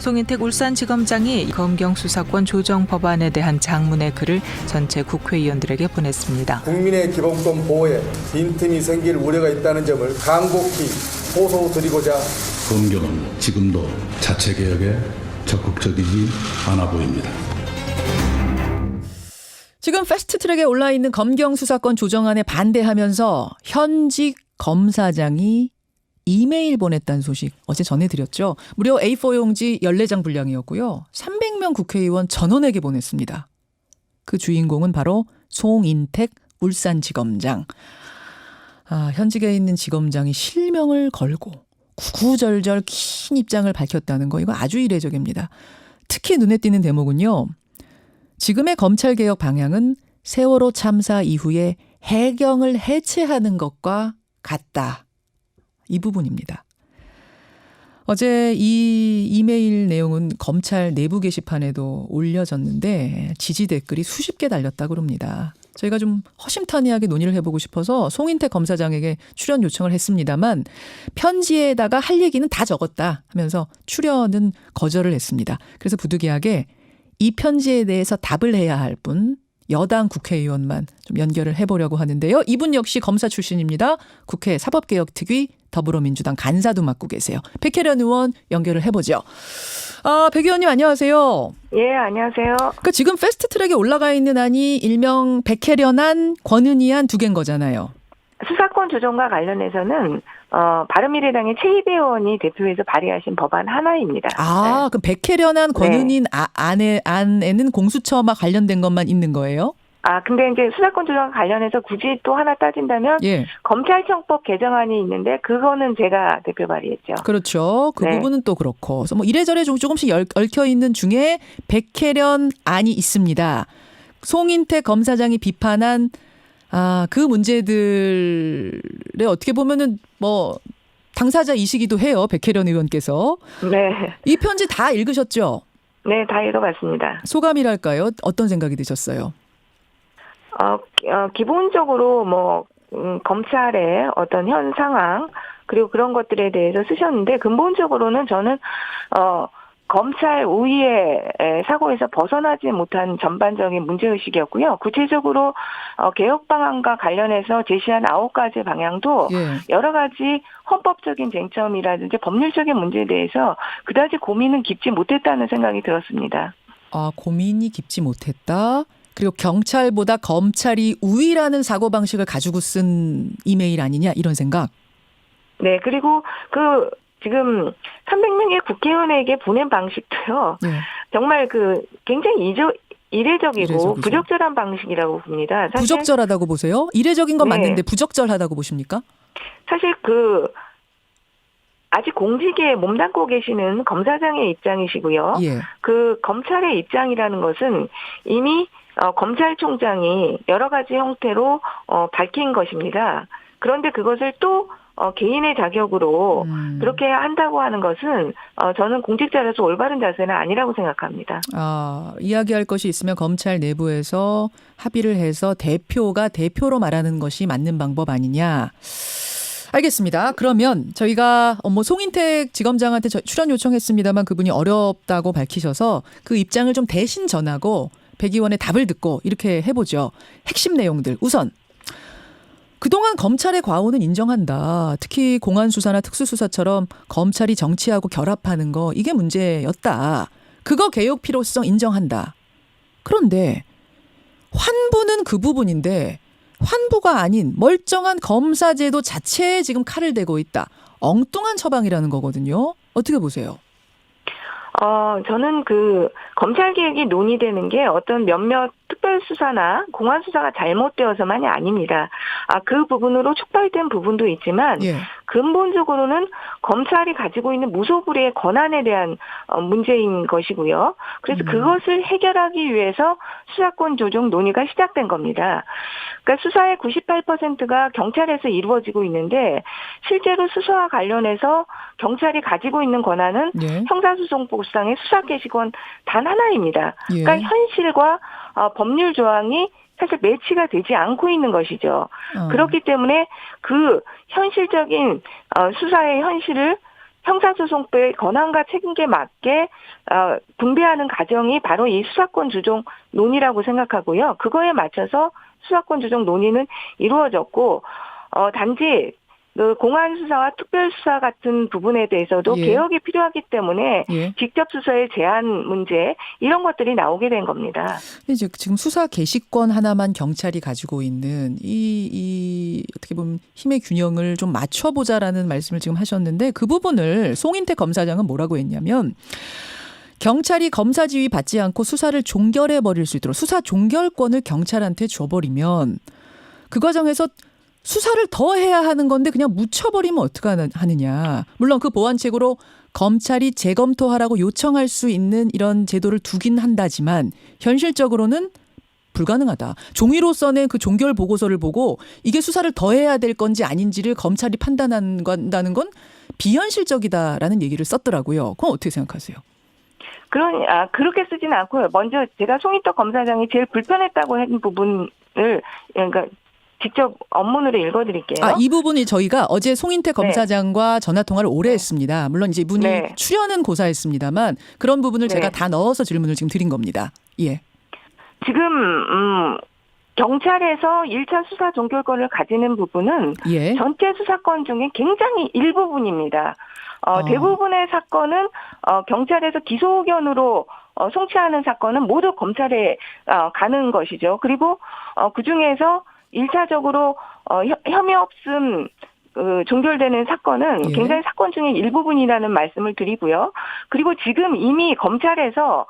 송인택 울산지검장이 검경 수사권 조정 법안에 대한 장문의 글을 전체 국회의원들에게 보냈습니다. 국민의 기본권 보호에 빈틈이 생길 우려가 있다는 점을 간곡히 호소드리고자 검경은 지금도 자체 개혁에 적극적이지 않아 보입니다. 지금 패스트트랙에 올라 있는 검경 수사권 조정안에 반대하면서 현직 검사장이 이메일 보냈다는 소식 어제 전해드렸죠. 무려 A4 용지 14장 분량이었고요. 300명 국회의원 전원에게 보냈습니다. 그 주인공은 바로 송인택 울산지검장. 현직에 있는 지검장이 실명을 걸고 구구절절 긴 입장을 밝혔다는 거, 이거 아주 이례적입니다. 특히 눈에 띄는 대목은요. 지금의 검찰개혁 방향은 세월호 참사 이후에 해경을 해체하는 것과 같다. 이 부분입니다. 어제 이 이메일 내용은 검찰 내부 게시판에도 올려졌는데 지지 댓글이 수십 개 달렸다고 합니다. 저희가 좀 허심탄회하게 논의를 해보고 싶어서 송인택 검사장에게 출연 요청을 했습니다만 편지에다가 할 얘기는 다 적었다 하면서 출연은 거절을 했습니다. 그래서 부득이하게 이 편지에 대해서 답을 해야 할 분, 여당 국회의원만 좀 연결을 해보려고 하는데요. 이분 역시 검사 출신입니다. 국회 사법개혁특위 더불어민주당 간사도 맡고 계세요. 백혜련 의원 연결을 해보죠. 백 의원님 안녕하세요. 예, 안녕하세요. 그러니까 지금 패스트트랙에 올라가 있는 안이 일명 백혜련안, 권은희안 두 개인 거잖아요. 수사권 조정과 관련해서는 바른미래당의 최희배 의원이 대표해서 발의하신 법안 하나입니다. 네. 그럼 백혜련안, 권은희 안에는 공수처와 관련된 것만 있는 거예요? 근데 이제 수사권 조정과 관련해서 굳이 또 하나 따진다면 예. 검찰청법 개정안이 있는데 그거는 제가 대표 발의했죠. 그렇죠. 그 부분은 또 그렇고. 그래서 뭐 이래저래 조금씩 얽혀 있는 중에 백혜련 안이 있습니다. 송인택 검사장이 비판한 그 문제들에 어떻게 보면은 뭐 당사자이시기도 해요. 백혜련 의원께서. 네. 이 편지 다 읽으셨죠? 네, 다 읽어봤습니다. 소감이랄까요? 어떤 생각이 드셨어요? 기본적으로 검찰의 어떤 현 상황 그리고 그런 것들에 대해서 쓰셨는데 근본적으로는 저는 검찰 우위의 사고에서 벗어나지 못한 전반적인 문제의식이었고요. 구체적으로 개혁 방안과 관련해서 제시한 9가지 방향도 여러 가지 헌법적인 쟁점이라든지 법률적인 문제에 대해서 그다지 고민은 깊지 못했다는 생각이 들었습니다. 고민이 깊지 못했다. 그리고 경찰보다 검찰이 우위라는 사고방식을 가지고 쓴 이메일 아니냐 이런 생각? 네. 그리고 지금 300명의 국회의원에게 보낸 방식도요. 정말 굉장히 이례적이고 부적절한 방식이라고 봅니다. 사실 부적절하다고 보세요? 이례적인 건 맞는데 부적절하다고 보십니까? 사실 아직 공직에 몸담고 계시는 검사장의 입장이시고요. 검찰의 입장이라는 것은 이미 검찰총장이 여러 가지 형태로 밝힌 것입니다. 그런데 그것을 또 개인의 자격으로 그렇게 한다고 하는 것은 저는 공직자로서 올바른 자세는 아니라고 생각합니다. 이야기할 것이 있으면 검찰 내부에서 합의를 해서 대표가 대표로 말하는 것이 맞는 방법 아니냐. 알겠습니다. 그러면 저희가 송인택 지검장한테 출연 요청했습니다만 그분이 어렵다고 밝히셔서 그 입장을 좀 대신 전하고 백 의원의 답을 듣고 이렇게 해보죠. 핵심 내용들. 우선 그동안 검찰의 과오는 인정한다. 특히 공안수사나 특수수사처럼 검찰이 정치하고 결합하는 거 이게 문제였다. 그거 개혁 필요성 인정한다. 그런데 환부는 그 부분인데 환부가 아닌 멀쩡한 검사제도 자체에 지금 칼을 대고 있다. 엉뚱한 처방이라는 거거든요. 어떻게 보세요? 저는 검찰개혁이 논의되는 게 어떤 몇몇 특별수사나 공안수사가 잘못되어서만이 아닙니다. 그 부분으로 촉발된 부분도 있지만 근본적으로는 검찰이 가지고 있는 무소불위의 권한에 대한 문제인 것이고요. 그래서 그것을 해결하기 위해서 수사권 조정 논의가 시작된 겁니다. 그러니까 수사의 98%가 경찰에서 이루어지고 있는데 실제로 수사와 관련해서 경찰이 가지고 있는 권한은 형사소송법상의 수사개시권 단 하나입니다. 그러니까 현실과 법률 조항이 사실 매치가 되지 않고 있는 것이죠. 그렇기 때문에 현실적인 수사의 현실을 형사소송법의 권한과 책임에 맞게 분배하는 과정이 바로 이 수사권 조정 논의라고 생각하고요. 그거에 맞춰서 수사권 조정 논의는 이루어졌고 단지 그 공안 수사와 특별 수사 같은 부분에 대해서도 예. 개혁이 필요하기 때문에 예. 직접 수사의 제한 문제 이런 것들이 나오게 된 겁니다. 이제 지금 수사 개시권 하나만 경찰이 가지고 있는 이 어떻게 보면 힘의 균형을 좀 맞춰보자라는 말씀을 지금 하셨는데 그 부분을 송인태 검사장은 뭐라고 했냐면 경찰이 검사 지휘 받지 않고 수사를 종결해 버릴 수 있도록 수사 종결권을 경찰한테 줘버리면 그 과정에서 수사를 더 해야 하는 건데 그냥 묻혀버리면 어떡하느냐. 물론 그 보완책으로 검찰이 재검토하라고 요청할 수 있는 이런 제도를 두긴 한다지만 현실적으로는 불가능하다. 종이로서 낸 그 종결 보고서를 보고 이게 수사를 더 해야 될 건지 아닌지를 검찰이 판단한다는 건 비현실적이다라는 얘기를 썼더라고요. 그건 어떻게 생각하세요? 그렇게 쓰지는 않고요. 먼저 제가 송인태 검사장이 제일 불편했다고 한 부분을 그러니까 직접 업문으로 읽어드릴게요. 이 부분이 저희가 어제 송인태 검사장과 전화 통화를 오래 했습니다. 물론 이제 이분이 출연은 고사했습니다만 그런 부분을 제가 다 넣어서 질문을 지금 드린 겁니다. 예. 지금 경찰에서 1차 수사 종결권을 가지는 부분은 예. 전체 수사권 중에 굉장히 일부분입니다. 대부분의 사건은 경찰에서 기소 의견으로 송치하는 사건은 모두 검찰에 가는 것이죠. 그리고 그중에서 1차적으로 혐의 없음 종결되는 사건은 예. 굉장히 사건 중에 일부분이라는 말씀을 드리고요. 그리고 지금 이미 검찰에서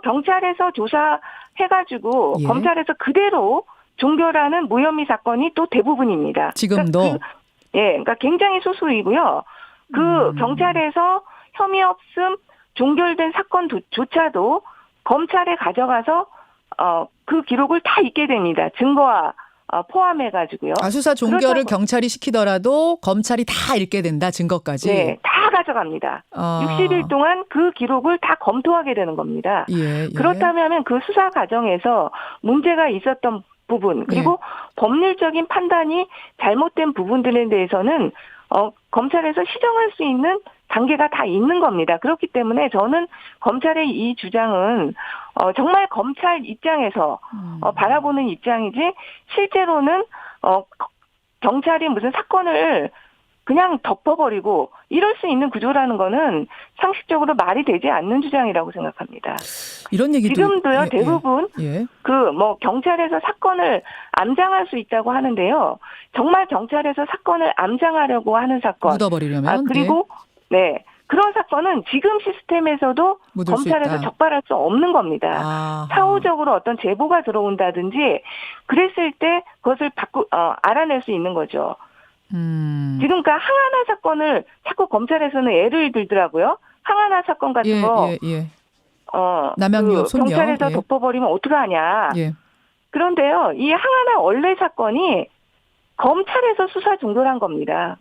경찰에서 조사해가지고 예. 검찰에서 그대로 종결하는 무혐의 사건이 또 대부분입니다. 지금도? 그러니까 굉장히 소수이고요. 경찰에서 혐의 없음 종결된 사건조차도 검찰에 가져가서 그 기록을 다 잊게 됩니다. 증거와 포함해가지고요. 수사 종결을 그렇다고, 경찰이 시키더라도 검찰이 다 읽게 된다, 증거까지. 네, 다 가져갑니다. 60일 동안 그 기록을 다 검토하게 되는 겁니다. 예. 그렇다면 그 수사 과정에서 문제가 있었던 부분 그리고 법률적인 판단이 잘못된 부분들에 대해서는 검찰에서 시정할 수 있는 단계가 다 있는 겁니다. 그렇기 때문에 저는 검찰의 이 주장은 정말 검찰 입장에서 바라보는 입장이지 실제로는 경찰이 무슨 사건을 그냥 덮어버리고 이럴 수 있는 구조라는 거는 상식적으로 말이 되지 않는 주장이라고 생각합니다. 이런 얘기도 지금도요 대부분 경찰에서 사건을 암장할 수 있다고 하는데요. 정말 경찰에서 사건을 암장하려고 하는 사건, 묻어버리려면 그리고 그런 사건은 지금 시스템에서도 검찰에서 적발할 수 없는 겁니다. 사후적으로 어떤 제보가 들어온다든지 그랬을 때 그것을 알아낼 수 있는 거죠. 지금 그러니까 항아나 사건을 자꾸 검찰에서는 예를 들더라고요. 항아나 사건 같은 거 남양유 손녀 경찰에서 덮어버리면 어떡하냐. 그런데요, 이 항아나 원래 사건이 검찰에서 수사 종결한 겁니다.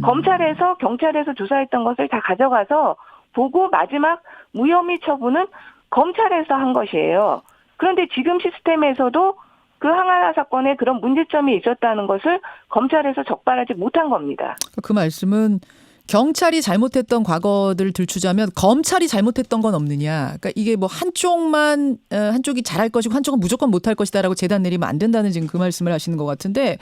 검찰에서 경찰에서 조사했던 것을 다 가져가서 보고 마지막 무혐의 처분은 검찰에서 한 것이에요. 그런데 지금 시스템에서도 그 항아나 사건에 그런 문제점이 있었다는 것을 검찰에서 적발하지 못한 겁니다. 그 말씀은 경찰이 잘못했던 과거들을 들추자면 검찰이 잘못했던 건 없느냐. 그러니까 이게 뭐 한쪽이 잘할 것이고 한쪽은 무조건 못할 것이다라고 재단 내리면 안 된다는 지금 그 말씀을 하시는 것 같은데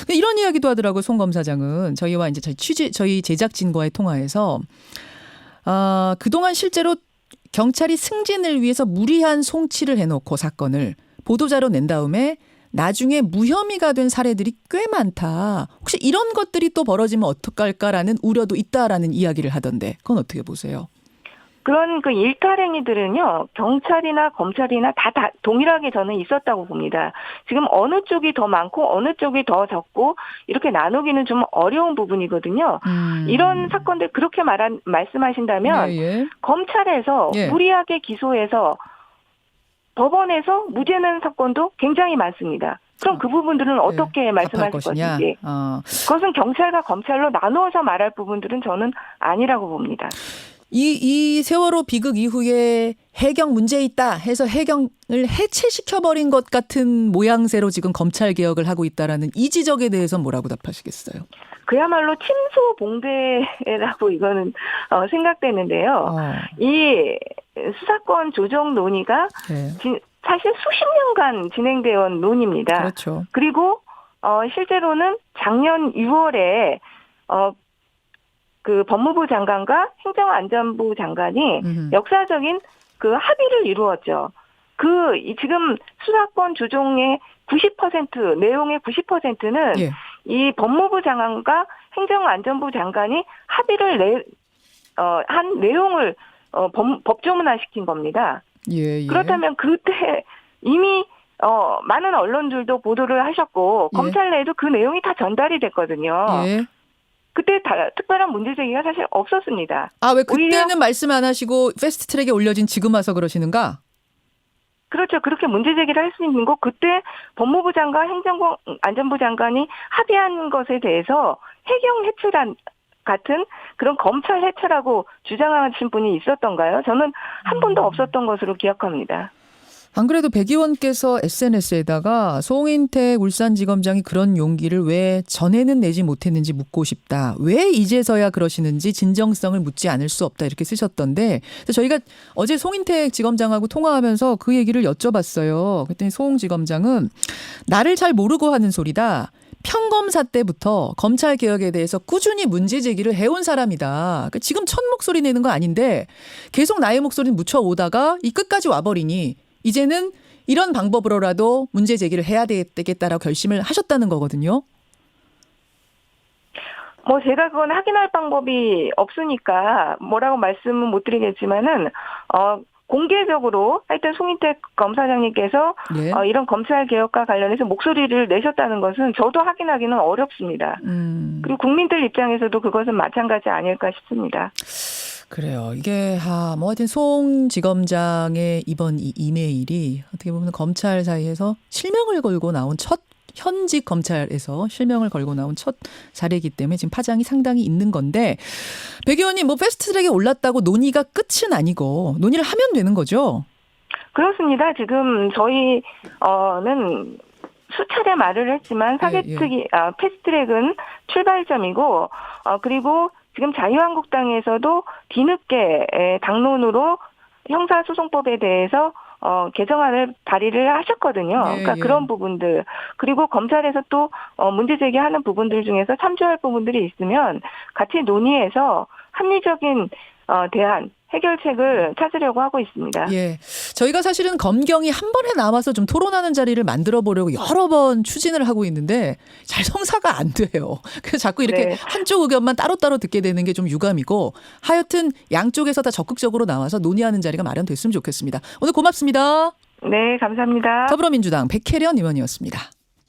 이런 이야기도 하더라고요. 송 검사장은 저희와 이제 저희 제작진과의 통화에서 그동안 실제로 경찰이 승진을 위해서 무리한 송치를 해놓고 사건을 보도자료 낸 다음에 나중에 무혐의가 된 사례들이 꽤 많다. 혹시 이런 것들이 또 벌어지면 어떡할까라는 우려도 있다라는 이야기를 하던데 그건 어떻게 보세요? 그런 그 일탈행위들은요. 경찰이나 검찰이나 다 동일하게 저는 있었다고 봅니다. 지금 어느 쪽이 더 많고 어느 쪽이 더 적고 이렇게 나누기는 좀 어려운 부분이거든요. 이런 사건들 그렇게 말씀하신다면 검찰에서 무리하게 기소해서 법원에서 무죄 낸 사건도 굉장히 많습니다. 그럼 그 부분들은 어떻게 말씀하실 것인지. 그것은 경찰과 검찰로 나누어서 말할 부분들은 저는 아니라고 봅니다. 이 세월호 비극 이후에 해경 문제 있다 해서 해경을 해체시켜버린 것 같은 모양새로 지금 검찰 개혁을 하고 있다라는 이 지적에 대해서 뭐라고 답하시겠어요? 그야말로 침소봉대라고 이거는 생각되는데요. 이 수사권 조정 논의가 네. 사실 수십 년간 진행되어 온 논의입니다. 그렇죠. 그리고 실제로는 작년 6월에 그 법무부 장관과 행정안전부 장관이 역사적인 그 합의를 이루었죠. 지금 수사권 조정의 90%, 내용의 90%는 예. 이 법무부 장관과 행정안전부 장관이 합의를 한 내용을 법조문화시킨 겁니다. 예, 예. 그렇다면 그때 이미 많은 언론들도 보도를 하셨고 예. 검찰 내에도 그 내용이 다 전달이 됐거든요. 예. 그때 특별한 문제 제기가 사실 없었습니다. 아, 왜 그때는 오히려 말씀 안 하시고 패스트트랙에 올려진 지금 와서 그러시는가? 그렇죠. 그렇게 문제 제기를 할 수 있는 거 그때 법무부 장관, 행정안전부 장관이 합의한 것에 대해서 해경 해체란 같은 그런 검찰 해체라고 주장하신 분이 있었던가요? 저는 한 번도 없었던 것으로 기억합니다. 안 그래도 백 의원께서 SNS에다가 송인택 울산지검장이 그런 용기를 왜 전에는 내지 못했는지 묻고 싶다. 왜 이제서야 그러시는지 진정성을 묻지 않을 수 없다. 이렇게 쓰셨던데 저희가 어제 송인택 지검장하고 통화하면서 그 얘기를 여쭤봤어요. 그랬더니 송 지검장은 나를 잘 모르고 하는 소리다. 평검사 때부터 검찰 개혁에 대해서 꾸준히 문제 제기를 해온 사람이다. 그러니까 지금 첫 목소리 내는 거 아닌데 계속 나의 목소리는 묻혀오다가 이 끝까지 와버리니 이제는 이런 방법으로라도 문제 제기를 해야 되겠다라고 결심을 하셨다는 거거든요. 제가 그건 확인할 방법이 없으니까 뭐라고 말씀은 못 드리겠지만은 공개적으로 하여튼 송인택 검사장님께서 예. 이런 검찰 개혁과 관련해서 목소리를 내셨다는 것은 저도 확인하기는 어렵습니다. 그리고 국민들 입장에서도 그것은 마찬가지 아닐까 싶습니다. 그래요. 이게 하여튼 송 지검장의 이번 이 이메일이 어떻게 보면 검찰 사이에서 실명을 걸고 나온 현직 검찰에서 실명을 걸고 나온 첫 사례이기 때문에 지금 파장이 상당히 있는 건데 백 의원님 패스트트랙에 올랐다고 논의가 끝은 아니고 논의를 하면 되는 거죠? 그렇습니다. 지금 저희는 수차례 말을 했지만 패스트트랙은 출발점이고 그리고 지금 자유한국당에서도 뒤늦게 당론으로 형사소송법에 대해서 개정안을 발의를 하셨거든요. 그러니까 그런 부분들 그리고 검찰에서 또 문제 제기하는 부분들 중에서 참조할 부분들이 있으면 같이 논의해서 합리적인 대안 해결책을 찾으려고 하고 있습니다. 예, 저희가 사실은 검경이 한 번에 나와서 좀 토론하는 자리를 만들어 보려고 여러 번 추진을 하고 있는데 잘 성사가 안 돼요. 그래서 자꾸 이렇게 한쪽 의견만 따로따로 듣게 되는 게 좀 유감이고 하여튼 양쪽에서 다 적극적으로 나와서 논의하는 자리가 마련됐으면 좋겠습니다. 오늘 고맙습니다. 네, 감사합니다. 더불어민주당 백혜련 의원이었습니다.